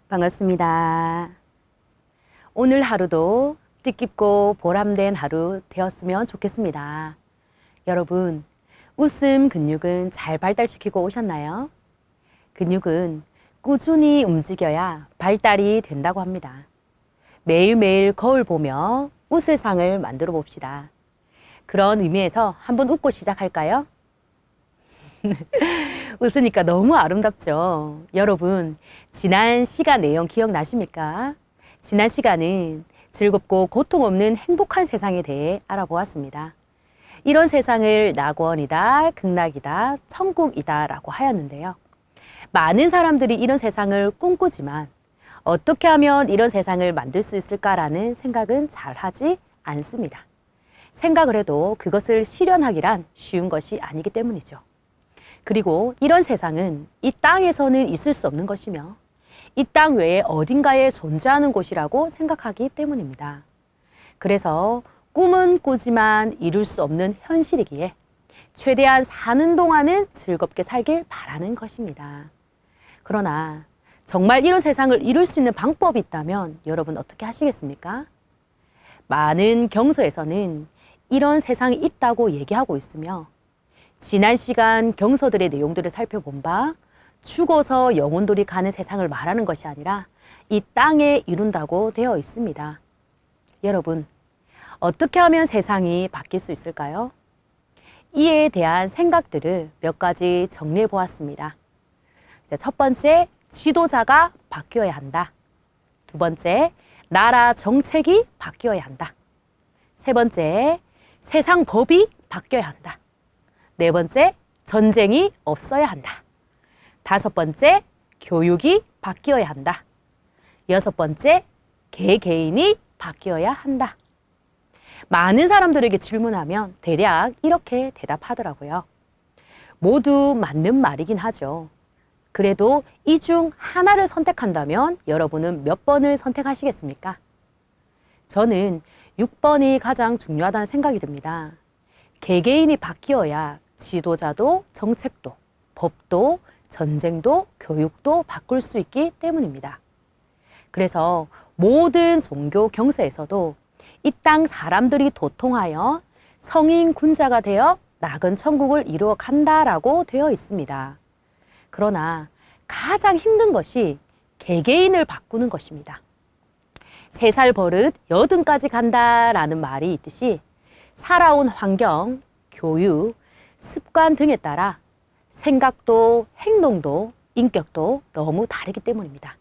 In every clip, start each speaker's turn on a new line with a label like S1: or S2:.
S1: 반갑습니다. 오늘 하루도 뜻깊고 보람된 하루 되었으면 좋겠습니다. 여러분, 웃음 근육은 잘 발달시키고 오셨나요? 근육은 꾸준히 움직여야 발달이 된다고 합니다. 매일매일 거울 보며 웃을 상을 만들어 봅시다. 그런 의미에서 한번 웃고 시작할까요? 웃으니까 너무 아름답죠. 여러분, 지난 시간 내용 기억나십니까? 지난 시간은 즐겁고 고통 없는 행복한 세상에 대해 알아보았습니다. 이런 세상을 낙원이다, 극락이다, 천국이다 라고 하였는데요. 많은 사람들이 이런 세상을 꿈꾸지만 어떻게 하면 이런 세상을 만들 수 있을까라는 생각은 잘 하지 않습니다. 생각을 해도 그것을 실현하기란 쉬운 것이 아니기 때문이죠. 그리고 이런 세상은 이 땅에서는 있을 수 없는 것이며 이 땅 외에 어딘가에 존재하는 곳이라고 생각하기 때문입니다. 그래서 꿈은 꾸지만 이룰 수 없는 현실이기에 최대한 사는 동안은 즐겁게 살길 바라는 것입니다. 그러나 정말 이런 세상을 이룰 수 있는 방법이 있다면 여러분 어떻게 하시겠습니까? 많은 경서에서는 이런 세상이 있다고 얘기하고 있으며 지난 시간 경서들의 내용들을 살펴본 바 죽어서 영혼들이 가는 세상을 말하는 것이 아니라 이 땅에 이룬다고 되어 있습니다. 여러분, 어떻게 하면 세상이 바뀔 수 있을까요? 이에 대한 생각들을 몇 가지 정리해 보았습니다. 첫 번째, 지도자가 바뀌어야 한다. 두 번째, 나라 정책이 바뀌어야 한다. 세 번째, 세상 법이 바뀌어야 한다. 네 번째, 전쟁이 없어야 한다. 다섯 번째, 교육이 바뀌어야 한다. 여섯 번째, 개개인이 바뀌어야 한다. 많은 사람들에게 질문하면 대략 이렇게 대답하더라고요. 모두 맞는 말이긴 하죠. 그래도 이 중 하나를 선택한다면 여러분은 몇 번을 선택하시겠습니까? 저는 6번이 가장 중요하다는 생각이 듭니다. 개개인이 바뀌어야 지도자도 정책도 법도 전쟁도 교육도 바꿀 수 있기 때문입니다. 그래서 모든 종교 경서에서도 이 땅 사람들이 도통하여 성인 군자가 되어 낙은 천국을 이루어 간다라고 되어 있습니다. 그러나 가장 힘든 것이 개개인을 바꾸는 것입니다. 3살 버릇 80까지 간다라는 말이 있듯이 살아온 환경, 교육, 습관 등에 따라 생각도 행동도 인격도 너무 다르기 때문입니다.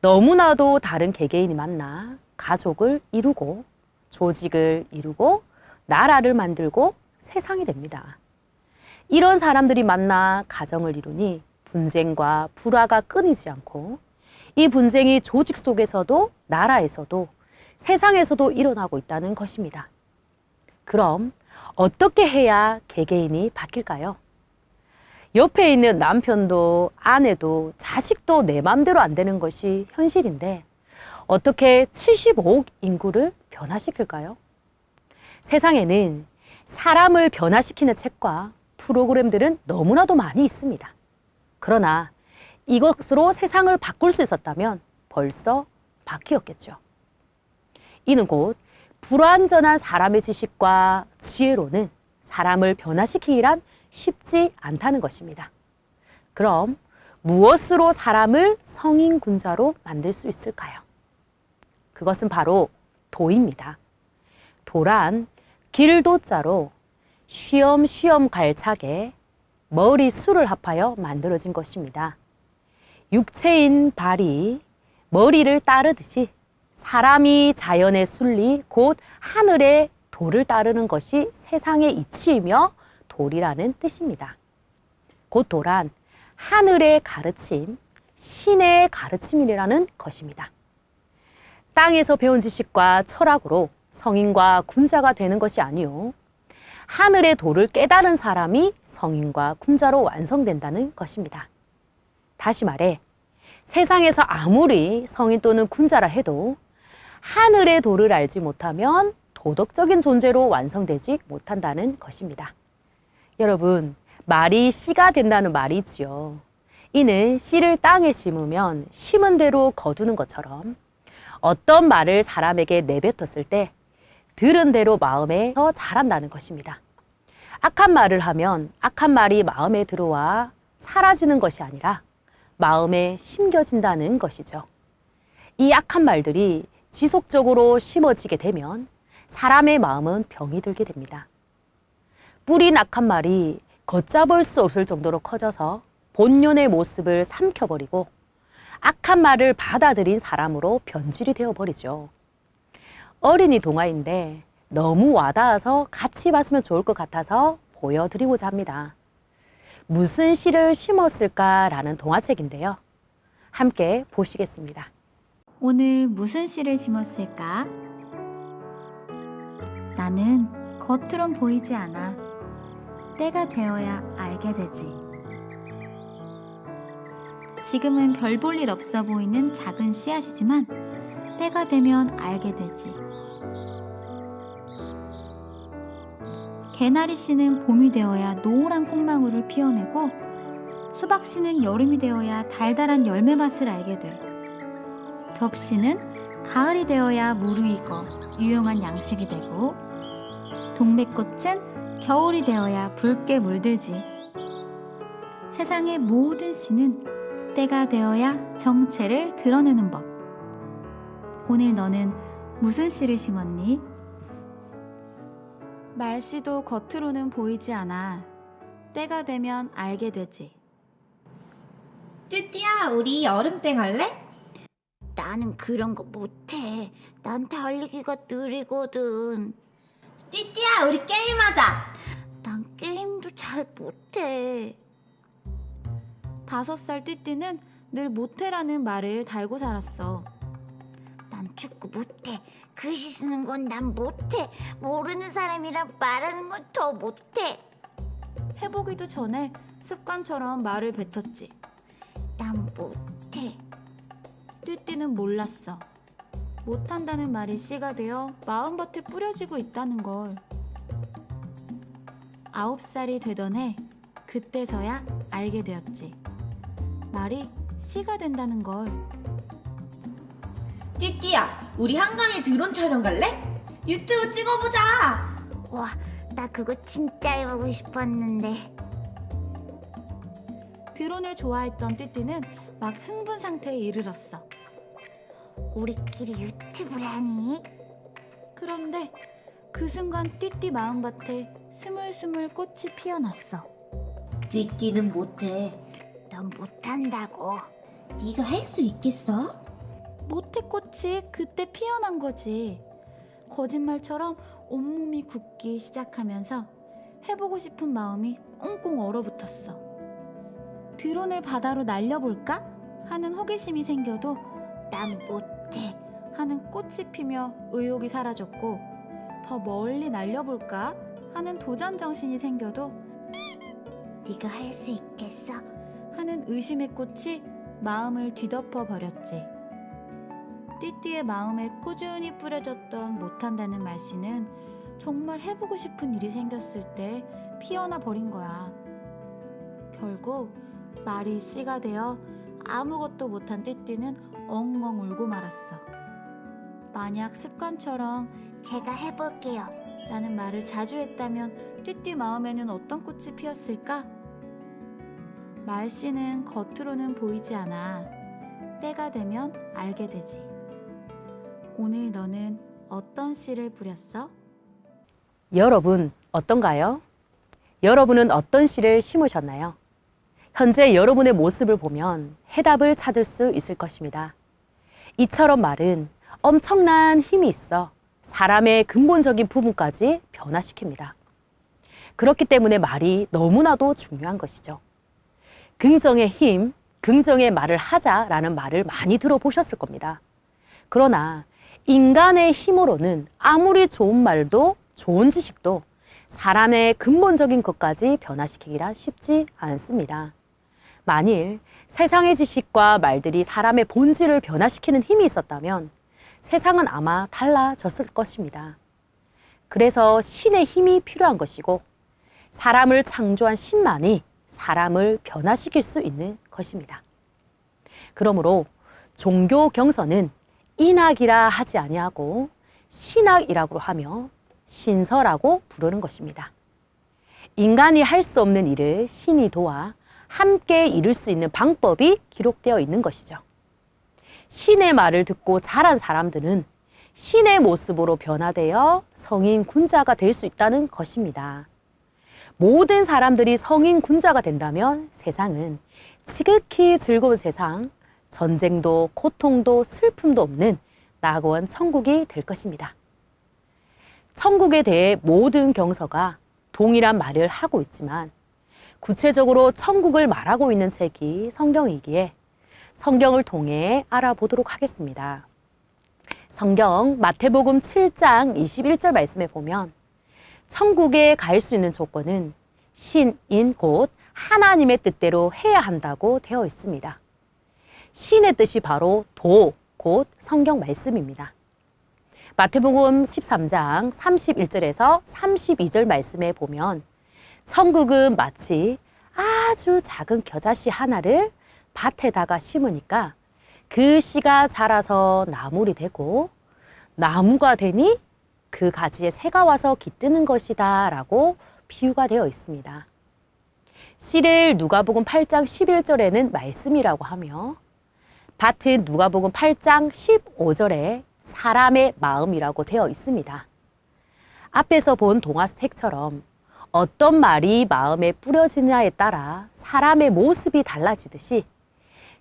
S1: 너무나도 다른 개개인이 만나 가족을 이루고 조직을 이루고 나라를 만들고 세상이 됩니다. 이런 사람들이 만나 가정을 이루니 분쟁과 불화가 끊이지 않고 이 분쟁이 조직 속에서도 나라에서도 세상에서도 일어나고 있다는 것입니다. 그럼 어떻게 해야 개개인이 바뀔까요? 옆에 있는 남편도 아내도 자식도 내 맘대로 안 되는 것이 현실인데 어떻게 75억 인구를 변화시킬까요? 세상에는 사람을 변화시키는 책과 프로그램들은 너무나도 많이 있습니다. 그러나 이것으로 세상을 바꿀 수 있었다면 벌써 바뀌었겠죠. 이는 곧 불완전한 사람의 지식과 지혜로는 사람을 변화시키기란 쉽지 않다는 것입니다. 그럼 무엇으로 사람을 성인군자로 만들 수 있을까요? 그것은 바로 도입니다. 도란 길도자로 쉬엄쉬엄 갈차게 머리수를 합하여 만들어진 것입니다. 육체인 발이 머리를 따르듯이 사람이 자연의 순리 곧 하늘의 도를 따르는 것이 세상의 이치이며 도리라는 뜻입니다. 곧 도란 하늘의 가르침, 신의 가르침이라는 것입니다. 땅에서 배운 지식과 철학으로 성인과 군자가 되는 것이 아니요 하늘의 도를 깨달은 사람이 성인과 군자로 완성된다는 것입니다. 다시 말해 세상에서 아무리 성인 또는 군자라 해도 하늘의 도를 알지 못하면 도덕적인 존재로 완성되지 못한다는 것입니다. 여러분, 말이 씨가 된다는 말이 있지요. 이는 씨를 땅에 심으면 심은 대로 거두는 것처럼 어떤 말을 사람에게 내뱉었을 때 들은 대로 마음에 더 자란다는 것입니다. 악한 말을 하면 악한 말이 마음에 들어와 사라지는 것이 아니라 마음에 심겨진다는 것이죠. 이 악한 말들이 지속적으로 심어지게 되면 사람의 마음은 병이 들게 됩니다. 뿌린 악한 말이 걷잡을 수 없을 정도로 커져서 본연의 모습을 삼켜버리고 악한 말을 받아들인 사람으로 변질이 되어버리죠. 어린이 동화인데 너무 와닿아서 같이 봤으면 좋을 것 같아서 보여드리고자 합니다. 무슨 씨를 심었을까라는 동화책인데요. 함께 보시겠습니다.
S2: 오늘 무슨 씨를 심었을까? 나는 겉으론 보이지 않아. 때가 되어야 알게 되지. 지금은 별 볼 일 없어 보이는 작은 씨앗이지만 때가 되면 알게 되지. 개나리 씨는 봄이 되어야 노란 꽃망울을 피워내고 수박 씨는 여름이 되어야 달달한 열매 맛을 알게 돼. 벽 씨는 가을이 되어야 무르익어 유용한 양식이 되고 동백꽃은 겨울이 되어야 붉게 물들지. 세상의 모든 씨는 때가 되어야 정체를 드러내는 법. 오늘 너는 무슨 씨를 심었니? 말씨도 겉으로는 보이지 않아. 때가 되면 알게 되지.
S3: 뚜띠야, 우리 여름땡 할래?
S4: 나는 그런 거 못해. 난 달리기가 느리거든.
S3: 뚜띠야, 우리 게임하자.
S4: 난 게임도 잘 못해.
S2: 5살 띠띠는 늘 못해라는 말을 달고 살았어.
S4: 난 축구 못해. 글씨 쓰는 건 난 못해. 모르는 사람이랑 말하는 건 더 못해.
S2: 해보기도 전에 습관처럼 말을 뱉었지.
S4: 난 못해.
S2: 띠띠는 몰랐어. 못한다는 말이 씨가 되어 마음밭에 뿌려지고 있다는 걸. 9살이 되던 해, 그때서야 알게 되었지. 말이 씨가 된다는 걸.
S3: 뚜띠야, 우리 한강에 드론 촬영 갈래? 유튜브 찍어보자.
S4: 와, 나 그거 진짜 해보고 싶었는데.
S2: 드론을 좋아했던 띠띠는 막 흥분 상태에 이르렀어.
S4: 우리끼리 유튜브를 하니?
S2: 그런데 그 순간 띠띠 마음밭에 스물스물 꽃이 피어났어.
S3: 뚜띠는 못해.
S4: 넌 못한다고.
S3: 네가 할 수 있겠어?
S2: 모태 꽃이 그때 피어난 거지. 거짓말처럼 온몸이 굳기 시작하면서 해보고 싶은 마음이 꽁꽁 얼어붙었어. 드론을 바다로 날려볼까? 하는 호기심이 생겨도
S4: 난 못해.
S2: 하는 꽃이 피며 의욕이 사라졌고, 더 멀리 날려볼까? 하는 도전 정신이 생겨도
S4: 네가 할 수 있겠어?
S2: 하는 의심의 꽃이 마음을 뒤덮어 버렸지. 띠띠의 마음에 꾸준히 뿌려졌던 못한다는 말씨는 정말 해보고 싶은 일이 생겼을 때 피어나 버린 거야. 결국 말이 씨가 되어 아무것도 못한 띠띠는 엉엉 울고 말았어. 만약 습관처럼
S4: 제가 해볼게요.
S2: 라는 말을 자주 했다면 띠띠 마음에는 어떤 꽃이 피었을까? 말씨는 겉으로는 보이지 않아. 때가 되면 알게 되지. 오늘 너는 어떤 씨를 뿌렸어?
S1: 여러분 어떤가요? 여러분은 어떤 씨를 심으셨나요? 현재 여러분의 모습을 보면 해답을 찾을 수 있을 것입니다. 이처럼 말은 엄청난 힘이 있어 사람의 근본적인 부분까지 변화시킵니다. 그렇기 때문에 말이 너무나도 중요한 것이죠. 긍정의 힘, 긍정의 말을 하자라는 말을 많이 들어보셨을 겁니다. 그러나 인간의 힘으로는 아무리 좋은 말도 좋은 지식도 사람의 근본적인 것까지 변화시키기란 쉽지 않습니다. 만일 세상의 지식과 말들이 사람의 본질을 변화시키는 힘이 있었다면 세상은 아마 달라졌을 것입니다. 그래서 신의 힘이 필요한 것이고 사람을 창조한 신만이 사람을 변화시킬 수 있는 것입니다. 그러므로 종교 경서는 인학이라 하지 아니하고 신학이라고 하며 신서라고 부르는 것입니다. 인간이 할 수 없는 일을 신이 도와 함께 이룰 수 있는 방법이 기록되어 있는 것이죠. 신의 말을 듣고 자란 사람들은 신의 모습으로 변화되어 성인 군자가 될 수 있다는 것입니다. 모든 사람들이 성인 군자가 된다면 세상은 지극히 즐거운 세상, 전쟁도 고통도 슬픔도 없는 낙원 천국이 될 것입니다. 천국에 대해 모든 경서가 동일한 말을 하고 있지만 구체적으로 천국을 말하고 있는 책이 성경이기에 성경을 통해 알아보도록 하겠습니다. 성경 마태복음 7장 21절 말씀에 보면 천국에 갈 수 있는 조건은 신인 곧 하나님의 뜻대로 해야 한다고 되어 있습니다. 신의 뜻이 바로 도, 곧 성경 말씀입니다. 마태복음 13장 31절에서 32절 말씀에 보면 천국은 마치 아주 작은 겨자씨 하나를 밭에다가 심으니까 그 씨가 자라서 나물이 되고 나무가 되니 그 가지에 새가 와서 깃드는 것이다 라고 비유가 되어 있습니다. 씨를 누가복음 8장 11절에는 말씀이라고 하며 밭은 누가복음 8장 15절에 사람의 마음이라고 되어 있습니다. 앞에서 본 동화책처럼 어떤 말이 마음에 뿌려지냐에 따라 사람의 모습이 달라지듯이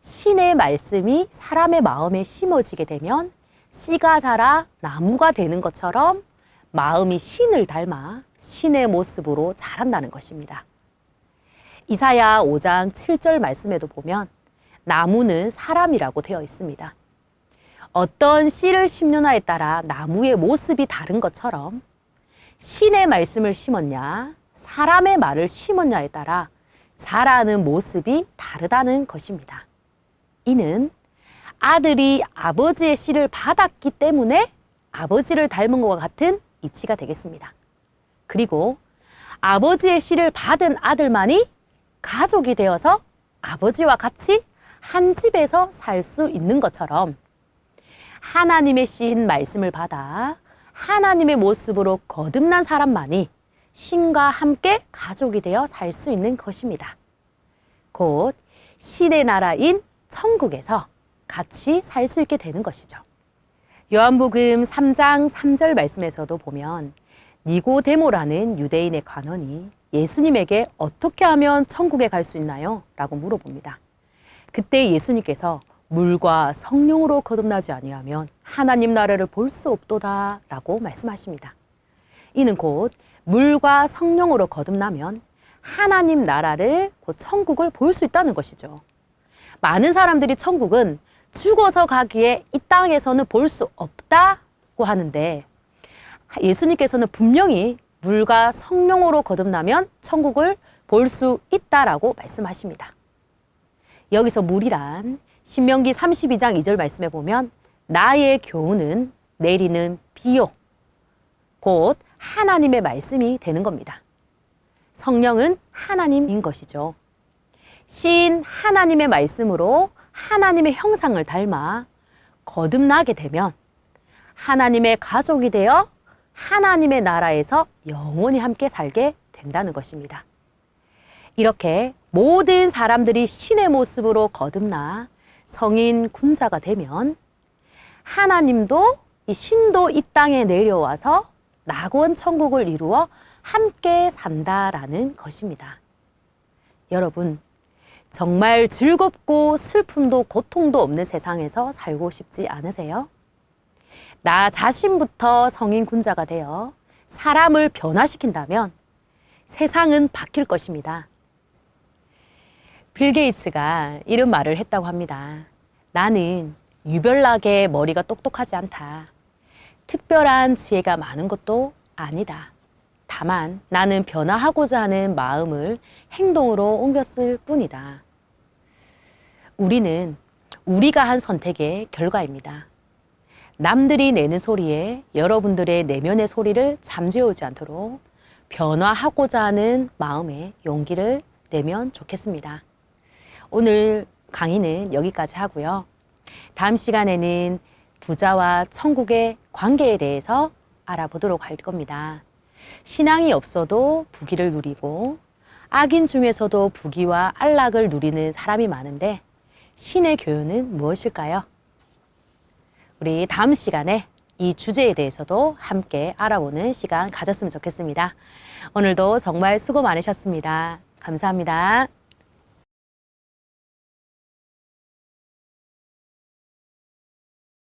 S1: 신의 말씀이 사람의 마음에 심어지게 되면 씨가 자라 나무가 되는 것처럼 마음이 신을 닮아 신의 모습으로 자란다는 것입니다. 이사야 5장 7절 말씀에도 보면 나무는 사람이라고 되어 있습니다. 어떤 씨를 심느냐에 따라 나무의 모습이 다른 것처럼 신의 말씀을 심었냐, 사람의 말을 심었냐에 따라 자라는 모습이 다르다는 것입니다. 이는 아들이 아버지의 씨를 받았기 때문에 아버지를 닮은 것과 같은 이치가 되겠습니다. 그리고 아버지의 씨를 받은 아들만이 가족이 되어서 아버지와 같이 한 집에서 살 수 있는 것처럼 하나님의 씨인 말씀을 받아 하나님의 모습으로 거듭난 사람만이 신과 함께 가족이 되어 살 수 있는 것입니다. 곧 신의 나라인 천국에서 같이 살 수 있게 되는 것이죠. 요한복음 3장 3절 말씀에서도 보면 니고데모라는 유대인의 관원이 예수님에게 어떻게 하면 천국에 갈 수 있나요? 라고 물어봅니다. 그때 예수님께서 물과 성령으로 거듭나지 아니하면 하나님 나라를 볼 수 없도다 라고 말씀하십니다. 이는 곧 물과 성령으로 거듭나면 하나님 나라를 곧 천국을 볼 수 있다는 것이죠. 많은 사람들이 천국은 죽어서 가기에 이 땅에서는 볼 수 없다고 하는데 예수님께서는 분명히 물과 성령으로 거듭나면 천국을 볼 수 있다라고 말씀하십니다. 여기서 물이란 신명기 32장 2절 말씀에 보면 나의 교훈은 내리는 비요 곧 하나님의 말씀이 되는 겁니다. 성령은 하나님인 것이죠. 신 하나님의 말씀으로 하나님의 형상을 닮아 거듭나게 되면 하나님의 가족이 되어 하나님의 나라에서 영원히 함께 살게 된다는 것입니다. 이렇게 모든 사람들이 신의 모습으로 거듭나 성인 군자가 되면 하나님도 이 신도 이 땅에 내려와서 낙원 천국을 이루어 함께 산다라는 것입니다. 여러분, 정말 즐겁고 슬픔도 고통도 없는 세상에서 살고 싶지 않으세요? 나 자신부터 성인 군자가 되어 사람을 변화시킨다면 세상은 바뀔 것입니다. 빌 게이츠가 이런 말을 했다고 합니다. 나는 유별나게 머리가 똑똑하지 않다. 특별한 지혜가 많은 것도 아니다. 다만 나는 변화하고자 하는 마음을 행동으로 옮겼을 뿐이다. 우리는 우리가 한 선택의 결과입니다. 남들이 내는 소리에 여러분들의 내면의 소리를 잠재우지 않도록 변화하고자 하는 마음에 용기를 내면 좋겠습니다. 오늘 강의는 여기까지 하고요. 다음 시간에는 부자와 천국의 관계에 대해서 알아보도록 할 겁니다. 신앙이 없어도 부귀를 누리고 악인 중에서도 부귀와 안락을 누리는 사람이 많은데 신의 교훈은 무엇일까요? 우리 다음 시간에 이 주제에 대해서도 함께 알아보는 시간 가졌으면 좋겠습니다. 오늘도 정말 수고 많으셨습니다. 감사합니다.